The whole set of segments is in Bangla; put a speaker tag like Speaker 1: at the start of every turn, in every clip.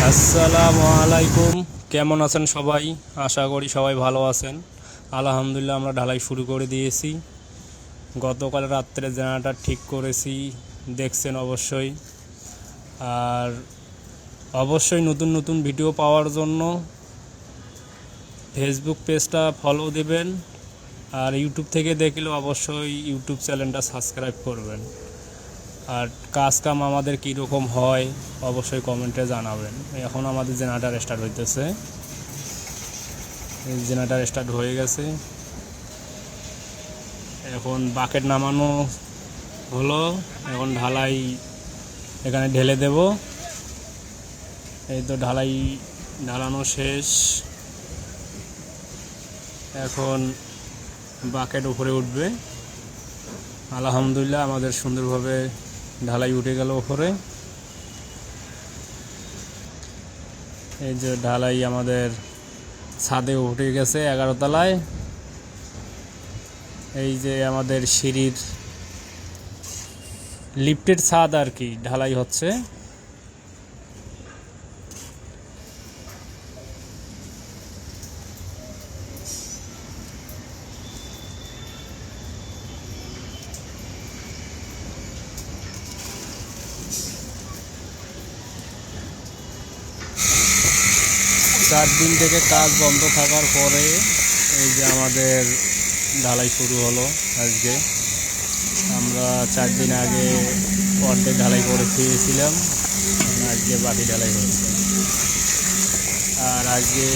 Speaker 1: আসসালামু আলাইকুম। কেমন আছেন সবাই? আশা করি সবাই ভালো আছেন। আলহামদুলিল্লাহ, আমরা ঢালাই শুরু করে দিয়েছি। গতকাল রাত্রে জেনারেটর ঠিক করেছি, দেখছেন অবশ্যই। আর অবশ্যই নতুন নতুন ভিডিও পাওয়ার জন্য ফেসবুক পেজটা ফলো দেবেন, আর ইউটিউব থেকে দেখলেও অবশ্যই ইউটিউব চ্যানেলটা সাবস্ক্রাইব করবেন। আর কাজ কাম আমাদের কীরকম হয় অবশ্যই কমেন্টে জানাবেন। এখন আমাদের জেনারেটর স্টার্ট হইতেছে, জেনারেটর স্টার্ট হয়ে গেছে। এখন বাকেট নামানো হলো, এখন ঢালাই এখানে ঢেলে দেব। এই তো ঢালানো শেষ। এখন বাকেট উপরে উঠবে। আলহামদুলিল্লাহ, আমাদের সুন্দরভাবে ঢালাই উঠে গেল উপরে। এই যে ঢালাই আমাদের ছাদে উঠে গেছে 11 তলায়। এই যে আমাদের সিঁড়ির লিফটের ছাদ আর কি, ঢালাই হচ্ছে। 4 দিন থেকে কাজ বন্ধ থাকার পরে এই যে আমাদের ঢালাই শুরু হলো আজকে। আমরা 4 দিন আগে অর্ধেক ঢালাই করে খেয়েছিলাম, আজকে বাকি ঢালাই হচ্ছে। আর আজকে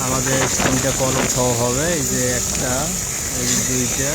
Speaker 1: আমাদের 3টা কলম সহ হবে। এই যে একটা, এই যে 2টা,